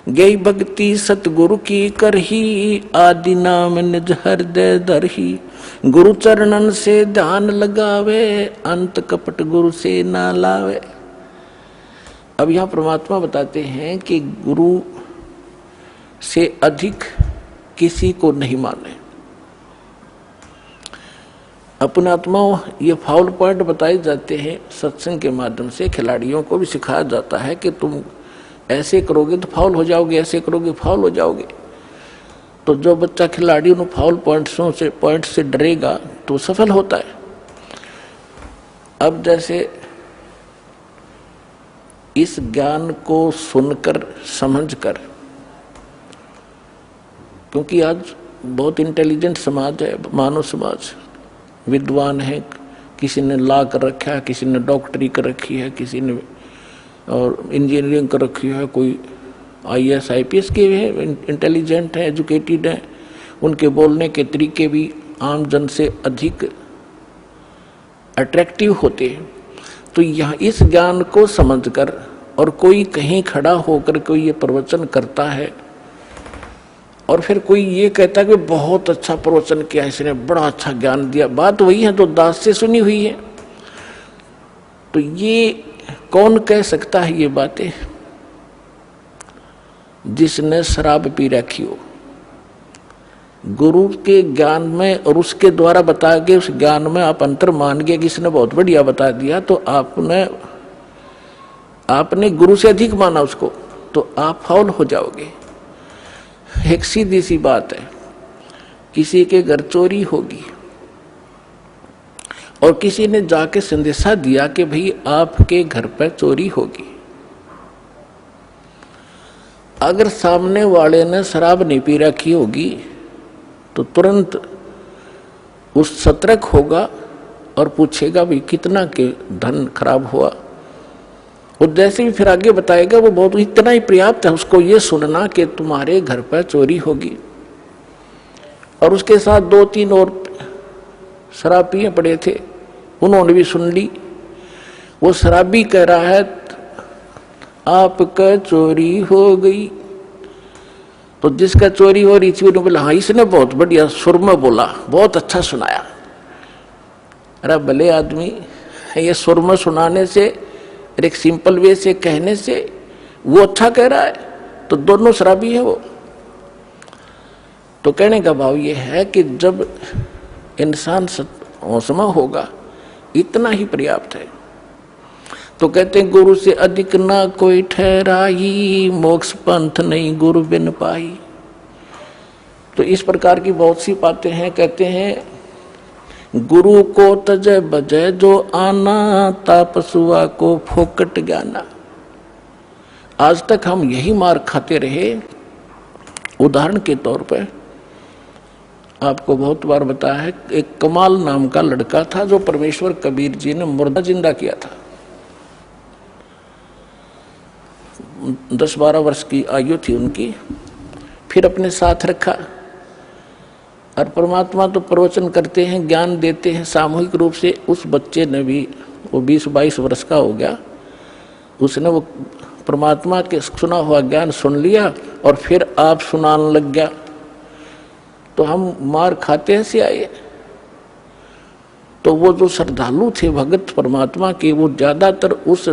गई भक्ति सतगुरु की करही, आदि नाम निज हृदय धरही। गुरु चरणन से ध्यान लगावे, अंत कपट गुरु से ना लावे। अब यहाँ परमात्मा बताते हैं कि गुरु से अधिक किसी को नहीं माने। अपने आत्माओं ये फाउल पॉइंट बताए जाते हैं सत्संग के माध्यम से। खिलाड़ियों को भी सिखाया जाता है कि तुम ऐसे करोगे तो फाउल हो जाओगे, ऐसे करोगे फाउल हो जाओगे। तो जो बच्चा खिलाड़ी उन फाउल पॉइंट से डरेगा तो सफल होता है। अब जैसे इस ज्ञान को सुनकर समझकर, क्योंकि आज बहुत इंटेलिजेंट समाज है, मानव समाज, विद्वान है, किसी ने लॉ कर रखा है, किसी ने डॉक्टरी कर रखी है, किसी ने और इंजीनियरिंग कर रखी है, कोई IAS IPS के है, इंटेलिजेंट है, एजुकेटेड है, उनके बोलने के तरीके भी आम जन से अधिक अट्रैक्टिव होते हैं। तो यहाँ इस ज्ञान को समझकर और कोई कहीं खड़ा होकर कोई ये प्रवचन करता है और फिर कोई ये कहता है कि बहुत अच्छा प्रवचन किया, इसने बड़ा अच्छा ज्ञान दिया, बात वही है तो दास से सुनी हुई है। तो ये कौन कह सकता है ये बातें? जिसने शराब पी रखी हो। गुरु के ज्ञान में और उसके द्वारा बताए गए उस ज्ञान में आप अंतर मान गए कि इसने बहुत बढ़िया बता दिया, तो आपने गुरु से अधिक माना उसको, तो आप फाउल हो जाओगे। एक सीधी सी बात है, किसी के घर चोरी होगी और किसी ने जाके संदेशा दिया कि भाई आपके घर पर चोरी होगी। अगर सामने वाले ने शराब नहीं पी रखी होगी तो तुरंत उस सतर्क होगा और पूछेगा भाई कितना के धन खराब हुआ, और जैसे भी फिर आगे बताएगा वो बहुत इतना ही पर्याप्त है उसको ये सुनना कि तुम्हारे घर पर चोरी होगी। और उसके साथ 2-3 और शराब पिए पड़े थे, उन्होंने भी सुन ली। वो शराबी कह रहा है आपका चोरी हो गई। तो जिसका चोरी हो रही थी उन्होंने बोला हाँ इसने बहुत बढ़िया सुर में बोला, बहुत अच्छा सुनाया। अरे भले आदमी, ये सुर में सुनाने से एक सिंपल वे से कहने से वो अच्छा कह रहा है, तो दोनों शराबी है वो। तो कहने का भाव ये है कि जब इंसान होशमा होगा इतना ही पर्याप्त है। तो कहते हैं गुरु से अधिक ना कोई ठहराई, मोक्ष पंथ नहीं गुरु बिन पाई। तो इस प्रकार की बहुत सी बातें हैं। कहते हैं गुरु को तजय बजय जो आना, तापसुआ को फोकट ज्ञाना। आज तक हम यही मार खाते रहे। उदाहरण के तौर पर आपको बहुत बार बताया है, एक कमाल नाम का लड़का था जो परमेश्वर कबीर जी ने मुर्दा जिंदा किया था। 10-12 वर्ष की आयु थी उनकी। फिर अपने साथ रखा और परमात्मा तो प्रवचन करते हैं, ज्ञान देते हैं सामूहिक रूप से। उस बच्चे ने भी, वो 20-22 वर्ष का हो गया, उसने वो परमात्मा के सुना हुआ ज्ञान सुन लिया और फिर आप सुनाने लग गया। तो हम मार खाते से आए। तो वो जो श्रद्धालु थे भगत परमात्मा के, वो ज्यादातर उस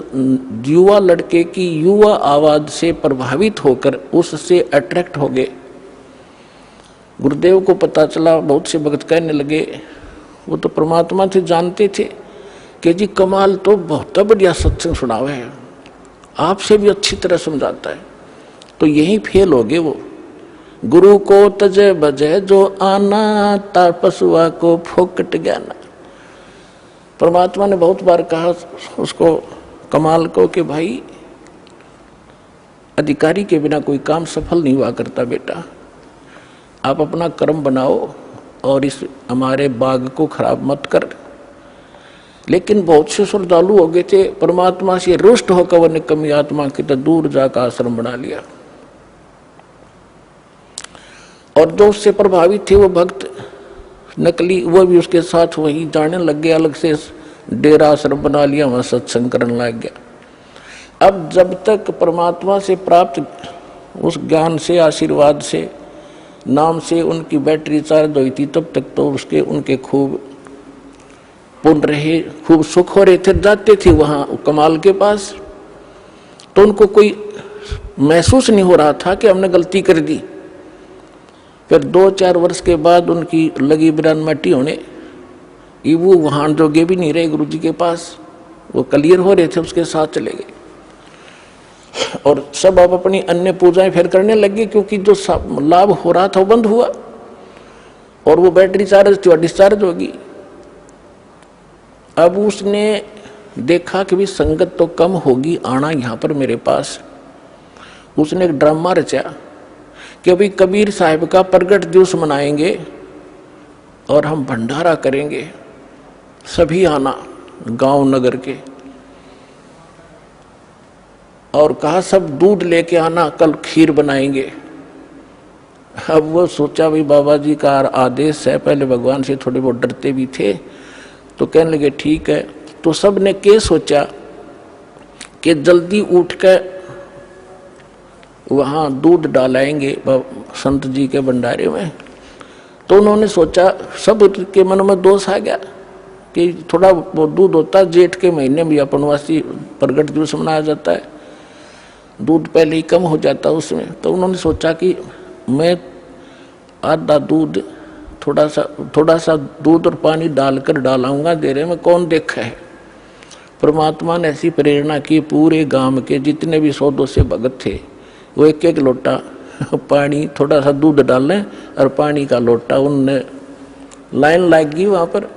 युवा लड़के की युवा आवाज से प्रभावित होकर उससे अट्रैक्ट हो गए। गुरुदेव को पता चला, बहुत से भगत कहने लगे, वो तो परमात्मा थे, जानते थे कि जी कमाल तो बहुत बढ़िया सत्संग सुनावे है, आपसे भी अच्छी तरह समझाता है। तो यही फेल हो गए वो। गुरु को तजय बजय जो आना, तापसुआ को फोकट ज्ञाना। परमात्मा ने बहुत बार कहा उसको, कमाल को, कि भाई अधिकारी के बिना कोई काम सफल नहीं हुआ करता बेटा, आप अपना कर्म बनाओ और इस हमारे बाग को खराब मत कर। लेकिन बहुत से श्रद्धालु हो गए थे, परमात्मा से रुष्ट होकर वो निकम्मी आत्मा की तो दूर जाकर आश्रम बना लिया। और जो उससे प्रभावित थे वो भक्त नकली, वो भी उसके साथ वहीं जाने लग गए, अलग से डेरा आश्रम बना लिया, वहां सत्संग करने लग गया। अब जब तक परमात्मा से प्राप्त उस ज्ञान से, आशीर्वाद से, नाम से उनकी बैटरी चार्ज हुई थी, तब तक तो उनके खूब पुण्य रहे, खूब सुख हो रहे थे। जाते थे वहां कमाल के पास, तो उनको कोई महसूस नहीं हो रहा था कि हमने गलती कर दी। फिर 2-4 वर्ष के बाद उनकी लगी बिरान मट्टी होने, वो वहां जोगे भी नहीं रहे गुरु जी के पास, वो क्लियर हो रहे थे, उसके साथ चले गए और सब अब अपनी अन्य पूजाएं फिर करने लगे, क्योंकि जो लाभ हो रहा था वो बंद हुआ और वो बैटरी चार्ज थी डिस्चार्ज होगी। अब उसने देखा कि भी संगत तो कम होगी, आना यहाँ पर मेरे पास। उसने एक ड्रामा रचा कि अभी कबीर साहब का प्रगट दिवस मनाएंगे और हम भंडारा करेंगे, सभी आना गांव नगर के। और कहा सब दूध लेके आना, कल खीर बनाएंगे। अब वो सोचा भाई बाबा जी का आदेश है, पहले भगवान से थोड़े बहुत डरते भी थे, तो कहने लगे ठीक है। तो सब ने क्या सोचा कि जल्दी उठ कर वहाँ दूध डालाएंगे संत जी के भंडारे में। तो उन्होंने सोचा, सब के मन में दोष आ गया कि थोड़ा वो दूध होता, जेठ के महीने में अपनवासी प्रगट दिवस मनाया जाता है, दूध पहले ही कम हो जाता उसमें। तो उन्होंने सोचा कि मैं आधा दूध थोड़ा सा दूध और पानी डालकर डालाऊंगा देरे में, कौन देखा है। परमात्मा ने ऐसी प्रेरणा की, पूरे गांव के जितने भी 100-200 भगत थे वो एक एक लोटा पानी, थोड़ा सा दूध डालें और पानी का लोटा, उनने लाइन लग गई वहाँ पर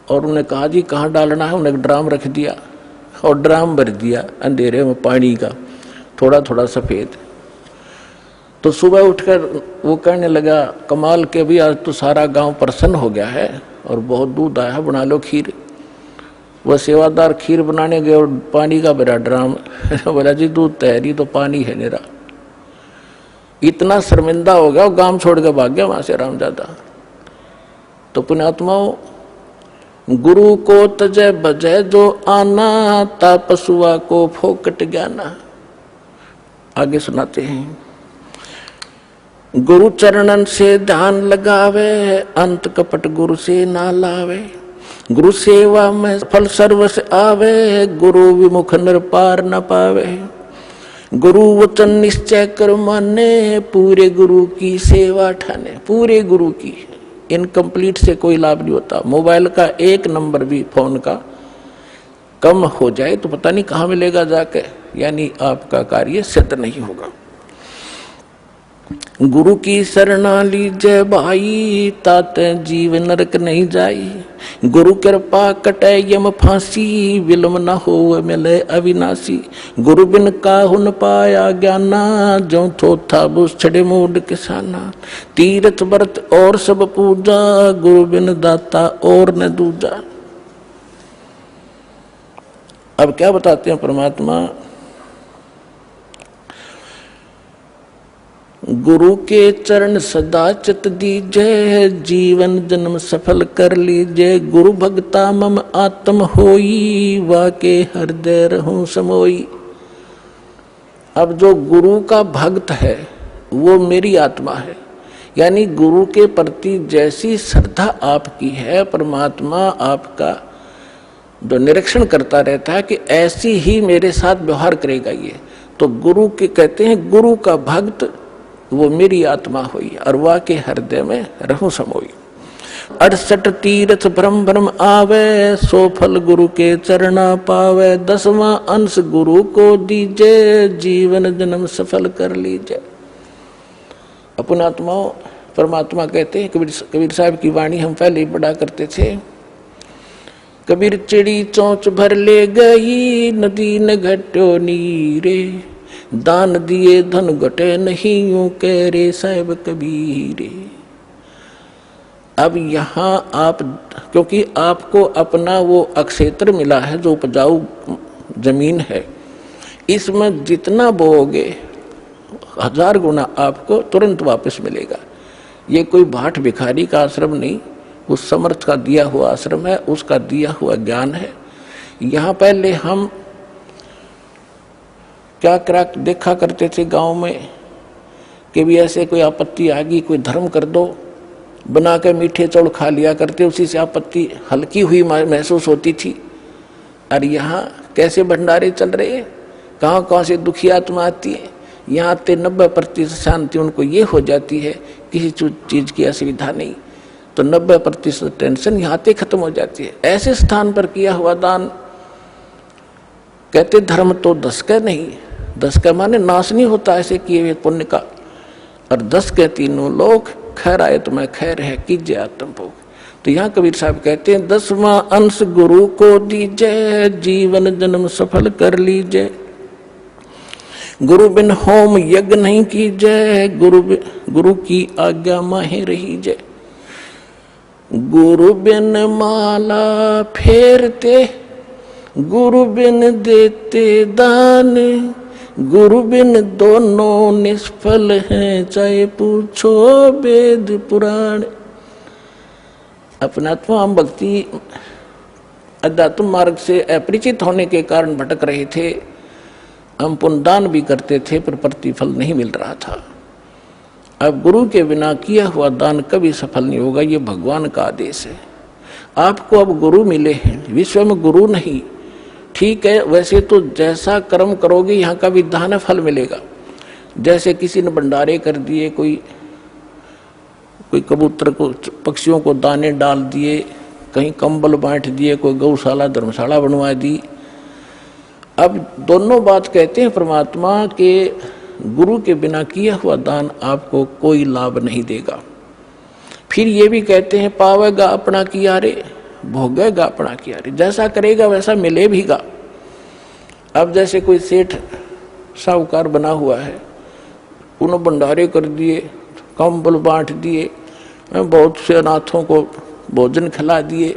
और उन्हें कहा जी कहाँ डालना है। उन्हें ड्राम रख दिया और ड्राम भर दिया अंधेरे में पानी का, थोड़ा थोड़ा सफ़ेद। तो सुबह उठकर वो कहने लगा कमाल के भी आज तो सारा गांव प्रसन्न हो गया है और बहुत दूध आया है, बना लो खीर। वह सेवादार खीर बनाने गए और पानी का भरा ड्राम बोला जी दूध तैयारी तो पानी है मेरा। इतना शर्मिंदा हो गया, गांव छोड़ के भाग गया वहां से रामजादा। तो पुण्यात्माओं, गुरु को तजय बजय जो आना, तापसुआ को फोकट ज्ञाना। आगे सुनाते हैं, गुरु चरणन से ध्यान लगावे, अंत कपट गुरु से ना लावे। गुरु सेवा में फल सर्वस आवे, गुरु विमुख नर पार न पावे। गुरु वचन निश्चय कर माने, पूरे गुरु की सेवा ठाने। पूरे गुरु की, इनकम्प्लीट से कोई लाभ नहीं होता। मोबाइल का एक नंबर भी फोन का कम हो जाए तो पता नहीं कहाँ मिलेगा जाके, यानी आपका कार्य सिद्ध नहीं होगा। गुरु की शरणा लीजय भाई, ताते जीव नरक नहीं जाई। गुरु कृपा कटे यम फांसी, विलम न हो मिले अविनाशी। गुरु बिन काहु न पाया ज्ञाना, जो थोथा बुझ छड़े मूड किसाना। तीर्थ व्रत और सब पूजा, गुरु बिन दाता और न दूजा। अब क्या बताते हैं परमात्मा, गुरु के चरण सदा चित दीजय, जीवन जन्म सफल कर लीजय। गुरु भक्ता मम आत्म होई, वाके हृदय रहूं समोई। अब जो गुरु का भक्त है वो मेरी आत्मा है, यानी गुरु के प्रति जैसी श्रद्धा आपकी है, परमात्मा आपका जो निरीक्षण करता रहता है कि ऐसी ही मेरे साथ व्यवहार करेगा ये। तो गुरु के कहते हैं, गुरु का भक्त वो मेरी आत्मा हुई, और वाह के हृदय में रहूं समोई। 68 तीर्थ भ्रम भ्रम आवे, सो फल गुरु के चरणा पावे। 10वां अंश गुरु को दीजे, जीवन जन्म सफल कर लीजिए। अपन आत्माओं, परमात्मा कहते हैं, कबीर साहब की वाणी हम पहले ही पढ़ा करते थे। कबीर चिड़ी चोंच भर ले गई, नदी न घट्यो नीरे। दान दिए धन घटे नहीं, यूं कह रे साहिब कबीरे। अब यहाँ आप, क्योंकि आपको अपना वो अक्षेत्र मिला है जो उपजाऊ जमीन है, इसमें जितना बोओगे 1000 गुना आपको तुरंत वापस मिलेगा। ये कोई भाट भिखारी का आश्रम नहीं, उस समर्थ का दिया हुआ आश्रम है, उसका दिया हुआ ज्ञान है। यहाँ पहले हम क्या देखा करते थे गांव में कि भी ऐसे कोई आपत्ति आ गई, कोई धर्म कर दो, बना के मीठे चौड़ खा लिया करते, उसी से आपत्ति हल्की हुई महसूस होती थी। और यहाँ कैसे भंडारे चल रहे, कहाँ से दुखी आत्मा आती है, यहाँ आते 90% शांति उनको ये हो जाती है, किसी चीज की असुविधा नहीं, तो 90% टेंशन यहाँ आते खत्म हो जाती है। ऐसे स्थान पर किया हुआ दान, कहते धर्म तो 10 का नहीं, 10 का माने नाश नहीं होता ऐसे किए हुए पुण्य का, और 10 के तीनों लोग, खैर आए तो मैं खैर है कीजिए आत्मभोग। तो यहाँ कबीर साहब कहते हैं 10वां अंश गुरु को दीजिए, जीवन जन्म सफल कर लीजिए। गुरु बिन होम यज्ञ नहीं कीजिए, गुरु की आज्ञा माहे रहीजे। गुरु बिन माला फेरते, गुरु बिन देते दान, गुरु बिन दोनों निष्फल हैं, चाहे पूछो वेद पुराण। अपनात्मा हम भक्ति अध्यात्म मार्ग से अपरिचित होने के कारण भटक रहे थे। हम पुण्यदान भी करते थे पर प्रतिफल नहीं मिल रहा था। अब गुरु के बिना किया हुआ दान कभी सफल नहीं होगा, ये भगवान का आदेश है। आपको अब गुरु मिले हैं, विश्व में गुरु नहीं, ठीक है, वैसे तो जैसा कर्म करोगे यहाँ का भी दान फल मिलेगा। जैसे किसी ने भंडारे कर दिए, कोई कबूतर को, पक्षियों को दाने डाल दिए, कहीं कंबल बांट दिए, कोई गौशाला धर्मशाला बनवा दी। अब दोनों बात कहते हैं परमात्मा के गुरु के बिना किया हुआ दान आपको कोई लाभ नहीं देगा। फिर ये भी कहते हैं पावेगा अपना किया रे, भोगेगा अपना किया रे, जैसा करेगा वैसा मिले भीगा। अब जैसे कोई सेठ साहूकार बना हुआ है, उन्होंने भंडारे कर दिए, कंबल बांट दिए, बहुत से अनाथों को भोजन खिला दिए,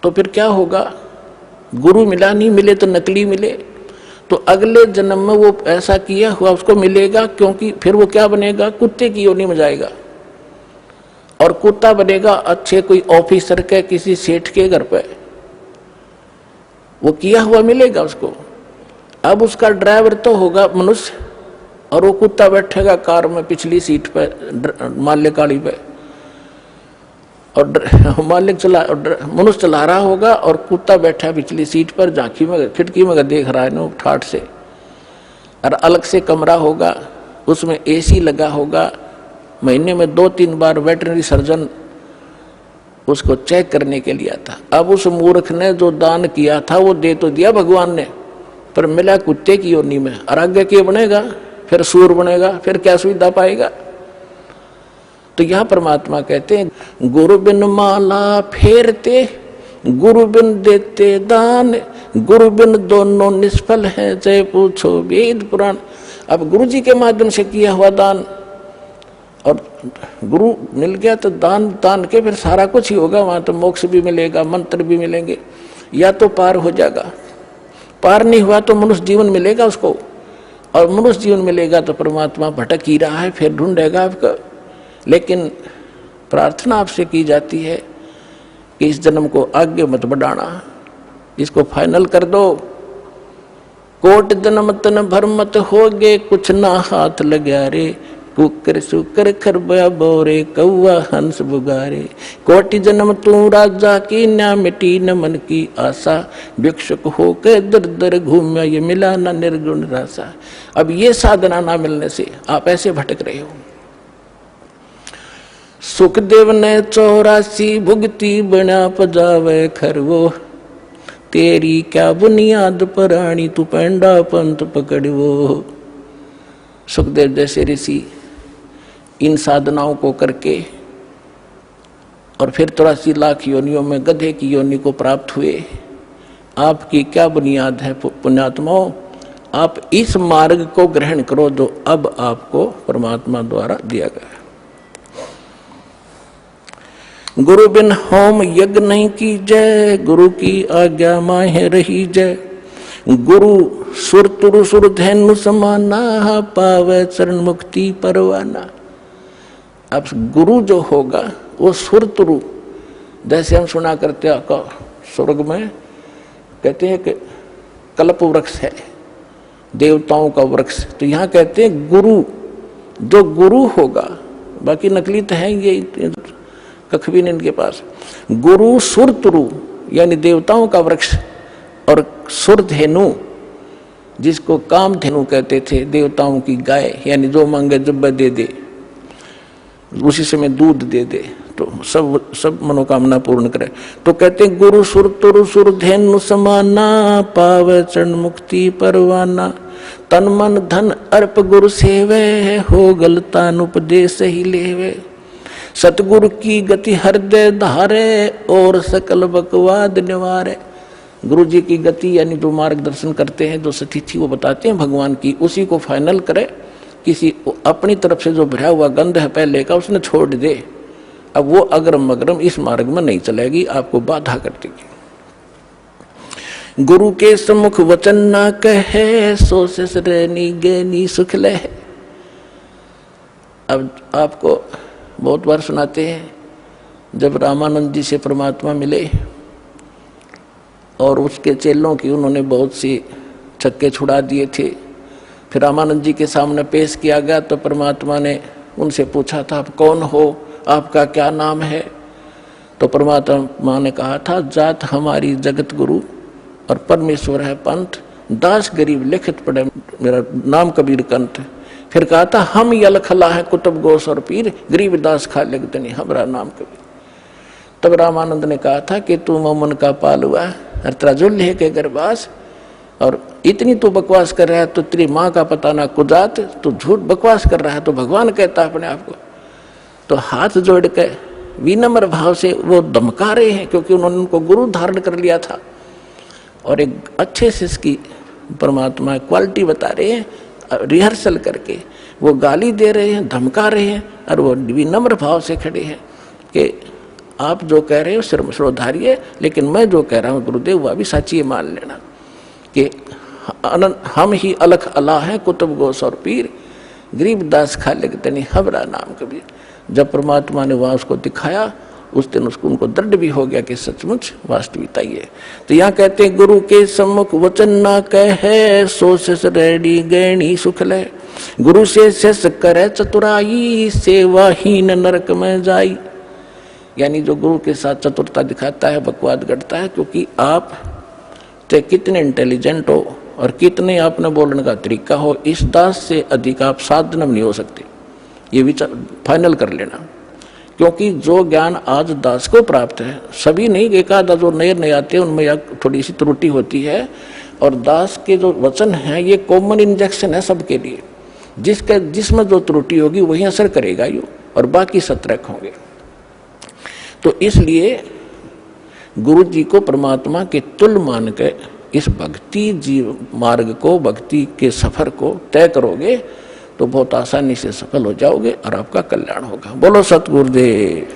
तो फिर क्या होगा? गुरु मिला, नहीं मिले तो नकली मिले, तो अगले जन्म में वो ऐसा किया हुआ उसको मिलेगा, क्योंकि फिर वो क्या बनेगा? कुत्ते की योनि में जाएगा, और कुत्ता बनेगा अच्छे कोई ऑफिसर के, किसी सेठ के घर पे, वो किया हुआ मिलेगा उसको। अब उसका ड्राइवर तो होगा मनुष्य, और वो कुत्ता बैठेगा कार में पिछली सीट पे, माल्य गाड़ी पे, और मालिक मनुष्य चला रहा होगा और कुत्ता बैठा पिछली सीट पर, झांकी में खिड़की में देख रहा है ना ठाठ से। और अलग से कमरा होगा, उसमें एसी लगा होगा, महीने में 2-3 बार वेटरनरी सर्जन उसको चेक करने के लिए आता। अब उस मूर्ख ने जो दान किया था वो दे तो दिया भगवान ने, पर मिला कुत्ते की योनि में, और आगे क्या बनेगा? फिर सूर बनेगा, फिर क्या सुविधा पाएगा? तो यह परमात्मा कहते हैं गुरु बिन माला फेरते, गुरु बिन देते दान, गुरु बिन दोनों निष्फल हैं, चाहे पूछो वेद पुराण। अब गुरु जी के माध्यम से किया हुआ दान, और गुरु मिल गया तो दान के फिर सारा कुछ ही होगा, वहां तो मोक्ष भी मिलेगा, मंत्र भी मिलेंगे, या तो पार हो जाएगा। पार नहीं हुआ तो मनुष्य जीवन मिलेगा उसको, और मनुष्य जीवन मिलेगा तो परमात्मा भटक ही रहा है, फिर ढूंढेगा आपका। लेकिन प्रार्थना आपसे की जाती है कि इस जन्म को आगे मत बढ़ाना, इसको फाइनल कर दो। कोट जन्म तन भर मत होगे, कुछ ना हाथ लगा रे, कुकर सुकर खरबा बोरे, कौआ हंस बुगारे। कोटि जन्म तू राजा की, ना मिटी न मन की आशा, भिक्षुक होके दर दर घूमा, ये मिला ना निर्गुण रासा। अब ये साधना ना मिलने से आप ऐसे भटक रहे हो। सुखदेव ने 84 भुगती बना पजावे खरवो, तेरी क्या बुनियाद परानी, तू पेंडा पंथ पकड़वो। सुखदेव जैसे ऋषि इन साधनाओं को करके और फिर 83 लाख योनियों में गधे की योनि को प्राप्त हुए। आपकी क्या बुनियाद है पुण्यात्माओं? आप इस मार्ग को ग्रहण करो जो अब आपको परमात्मा द्वारा दिया गया। गुरु बिन होम यज्ञ नहीं की जय, गुरु की आज्ञा माहे रही जय। गुरु सुर तुरु सुर धैनु समाना, पावे चरण मुक्ति परवाना। अब गुरु जो होगा वो सुर तुरु, जैसे हम सुना करते हैं स्वर्ग में कहते हैं कि कल्प वृक्ष है, देवताओं का वृक्ष, तो यहाँ कहते हैं गुरु, जो गुरु होगा, बाकी नकली तो है ये कख भी नहीं इनके पास। गुरु सुर तुरु यानी देवताओं का वृक्ष, और सुरधेनु जिसको कामधेनु कहते थे, देवताओं की गाय, यानी जो मांगे जब दे दे, उसी समय दूध दे दे तो सब मनोकामना पूर्ण करे। तो कहते हैं गुरु सुर तुरु सुर धेनु समाना, पावे चरण मुक्ति परवाना, तन मन धन अर्प गुरु सेवे, हो गलतान उपदेश ही लेवे, सतगुरु की गति हृदय धारे, और सकल बकवाद निवारे। गुरु जी की गति यानी जो मार्गदर्शन करते हैं, जो सतिथि वो बताते हैं भगवान की, उसी को फाइनल करे। किसी अपनी तरफ से जो भरा हुआ गंध है पहले का उसने छोड़ दे, अब वो अग्रम अग्रम इस मार्ग में नहीं चलेगी, आपको बाधा कर देगी। गुरु के सम्मुख वचन ना कहे, सो से रहनी गैनी सुख ले। अब आपको बहुत बार सुनाते हैं, जब रामानंद जी से परमात्मा मिले और उसके चेलों की उन्होंने बहुत सी छक्के छुड़ा दिए थे, फिर रामानंद जी के सामने पेश किया गया तो परमात्मा ने उनसे पूछा था, आप कौन हो, आपका क्या नाम है? तो परमात्मा ने कहा था, जात हमारी जगत गुरु और परमेश्वर है पंथ, दास गरीब लिखित पढ़े मेरा नाम कबीर कंठ। फिर कहा था, हम यल खला है कुतुब गोस और पीर, गरीब दास खा लिखतनी हमारा नाम कबीर। तब रामानंद ने कहा था कि तू मोमन का पाल हुआ और तेरा जुल्हे के गर्भास, और इतनी तू बकवास कर रहा है तो तेरी माँ का पता ना कुजात, तू झूठ बकवास कर रहा है तो भगवान कहता है अपने आप को। तो हाथ जोड़ के विनम्र भाव से वो धमका रहे हैं, क्योंकि उन्होंने उनको गुरु धारण कर लिया था और एक अच्छे से इसकी परमात्मा क्वालिटी बता रहे हैं, रिहर्सल करके वो गाली दे रहे हैं, धमका रहे हैं, और वो विनम्र भाव से खड़े हैं कि आप जो कह रहे हो श्रोधारिये, लेकिन मैं जो कह रहा हूँ गुरुदेव वह भी सच्ची मान लेना कि हम ही अलख अला है कुतुब गोस और पीर, गरीब दास खा लिखतनी हमारा नाम कबीर। जब परमात्मा ने वहाँ उसको दिखाया, उस दिन उसको उनको दृढ़ भी हो गया कि सचमुच वास्तविकता ही है। तो यहाँ कहते हैं, गुरु के सम्मुख वचन ना कहे, सो शिष रेडी गैणी सुख ले। गुरु से शिष करे चतुराई, सेवाहीन नरक में जाई। यानी जो गुरु के साथ चतुरता दिखाता है, बकवाद गढ़ता है, क्योंकि आप चाहे कितने इंटेलिजेंट हो और कितने आपने बोलने का तरीका हो, इस दास से अधिक आप साधन नहीं हो सकते, ये विचार फाइनल कर लेना। क्योंकि जो ज्ञान आज दास को प्राप्त है, सभी नहीं, एक आधा जो नए नए आते हैं उनमें थोड़ी सी त्रुटि होती है, और दास के जो वचन हैं ये कॉमन इंजेक्शन है सबके लिए, जिसमें जो त्रुटि होगी वही असर करेगा यो, और बाकी सतर्क होंगे। तो इसलिए गुरु जी को परमात्मा के तुल्य मान के इस भक्ति जीव मार्ग को, भक्ति के सफर को तय करोगे तो बहुत आसानी से सफल हो जाओगे और आपका कल्याण होगा। बोलो सतगुरुदेव।